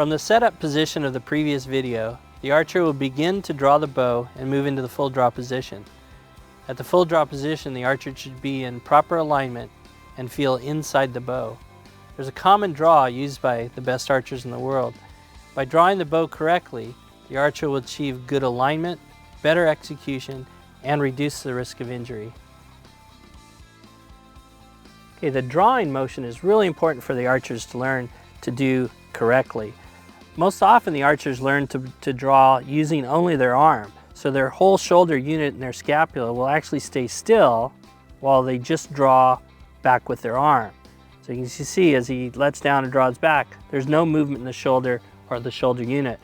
From the setup position of the previous video, the archer will begin to draw the bow and move into the full draw position. At the full draw position, the archer should be in proper alignment and feel inside the bow. There's a common draw used by the best archers in the world. By drawing the bow correctly, the archer will achieve good alignment, better execution, and reduce the risk of injury. Okay, the drawing motion is really important for the archers to learn to do correctly. Most often the archers learn to draw using only their arm, so their whole shoulder unit and their scapula will actually stay still while they just draw back with their arm. So you can see as he lets down and draws back, there's no movement in the shoulder or the shoulder unit.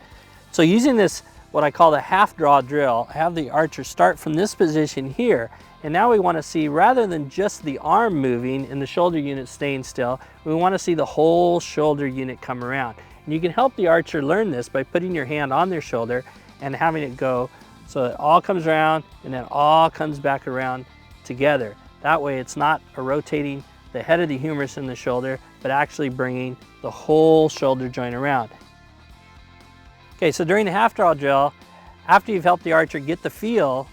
So using this, what I call the half draw drill, I have the archer start from this position here, and now we want to see, rather than just the arm moving and the shoulder unit staying still, we want to see the whole shoulder unit come around. And you can help the archer learn this by putting your hand on their shoulder and having it go so it all comes around and then all comes back around together. That way it's not rotating the head of the humerus in the shoulder, but actually bringing the whole shoulder joint around. Okay, so during the half draw drill, after you've helped the archer get the feel,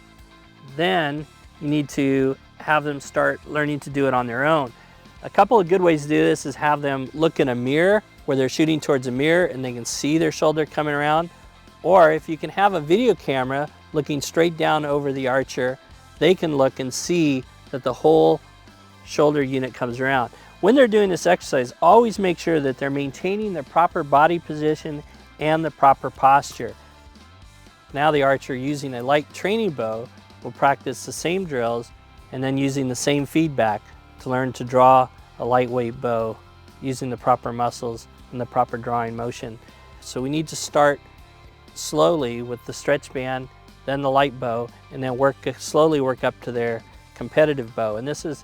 then you need to have them start learning to do it on their own. A couple of good ways to do this is have them look in a mirror where they're shooting towards a mirror and they can see their shoulder coming around. Or if you can have a video camera looking straight down over the archer, they can look and see that the whole shoulder unit comes around. When they're doing this exercise, always make sure that they're maintaining the proper body position and the proper posture. Now the archer, using a light training bow, will practice the same drills and then using the same feedback to learn to draw a lightweight bow using the proper muscles and the proper drawing motion. So we need to start slowly with the stretch band, then the light bow, and then slowly work up to their competitive bow. And this is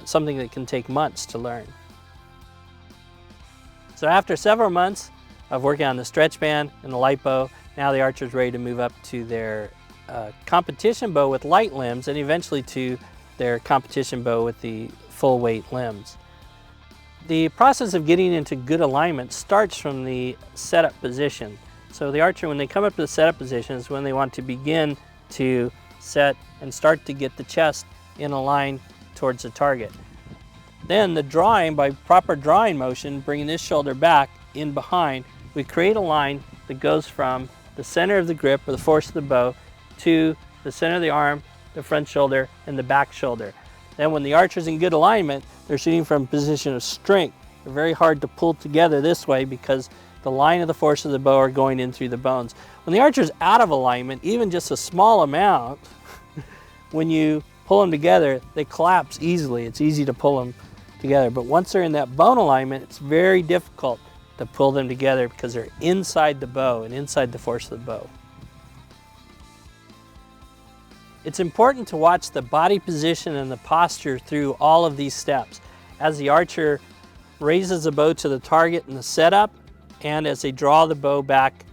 something that can take months to learn. So after several months of working on the stretch band and the light bow, now the archer is ready to move up to their competition bow with light limbs and eventually to their competition bow with the full weight limbs. The process of getting into good alignment starts from the setup position. So the archer, when they come up to the setup position, is when they want to begin to set and start to get the chest in a line towards the target. Then the drawing, by proper drawing motion, bringing this shoulder back in behind, we create a line that goes from the center of the grip or the force of the bow to the center of the arm, the front shoulder, and the back shoulder. Then when the archer's in good alignment, they're shooting from a position of strength. They're very hard to pull together this way because the line of the force of the bow are going in through the bones. When the archer's out of alignment, even just a small amount, when you pull them together, they collapse easily. It's easy to pull them together. But once they're in that bone alignment, it's very difficult to pull them together because they're inside the bow and inside the force of the bow. It's important to watch the body position and the posture through all of these steps. As the archer raises the bow to the target in the setup, and as they draw the bow back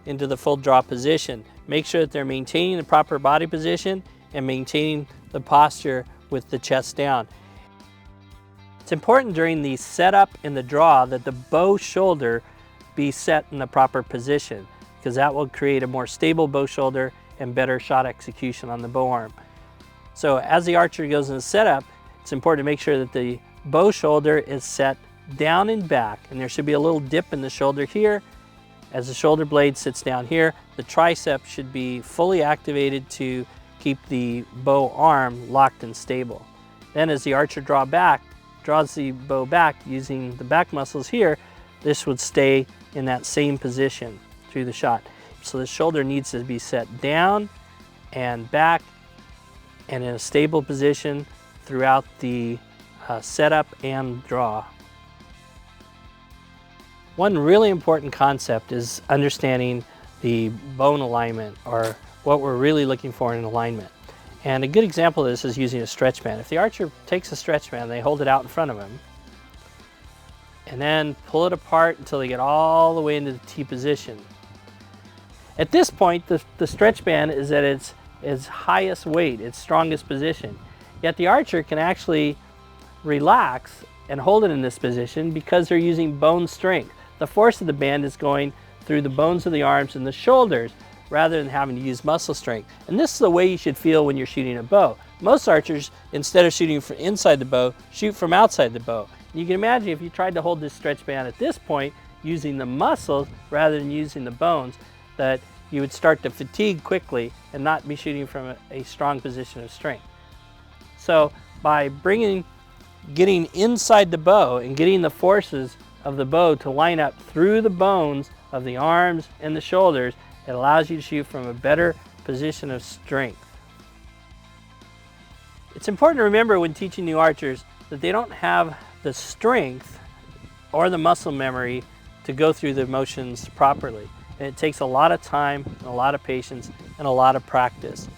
into the full draw position, make sure that they're maintaining the proper body position and maintaining the posture with the chest down. It's important during the setup and the draw that the bow shoulder be set in the proper position, because that will create a more stable bow shoulder and better shot execution on the bow arm. So as the archer goes in the setup, it's important to make sure that the bow shoulder is set down and back, and there should be a little dip in the shoulder here. As the shoulder blade sits down here, the tricep should be fully activated to keep the bow arm locked and stable. Then as the archer draws the bow back using the back muscles here, this would stay in that same position through the shot. So the shoulder needs to be set down and back and in a stable position throughout the setup and draw. One really important concept is understanding the bone alignment, or what we're really looking for in alignment. And a good example of this is using a stretch band. If the archer takes a stretch band, they hold it out in front of him, and then pull it apart until they get all the way into the T position. At this point, the stretch band is at its highest weight, its strongest position. Yet the archer can actually relax and hold it in this position because they're using bone strength. the force of the bend is going through the bones of the arms and the shoulders rather than having to use muscle strength. And this is the way you should feel when you're shooting a bow. Most archers, instead of shooting from inside the bow, shoot from outside the bow. You can imagine if you tried to hold this stretch band at this point using the muscles rather than using the bones, that you would start to fatigue quickly and not be shooting from a strong position of strength. So by getting inside the bow and getting the forces of the bow to line up through the bones of the arms and the shoulders, it allows you to shoot from a better position of strength. It's important to remember when teaching new archers that they don't have the strength or the muscle memory to go through the motions properly. And it takes a lot of time, and a lot of patience, and a lot of practice.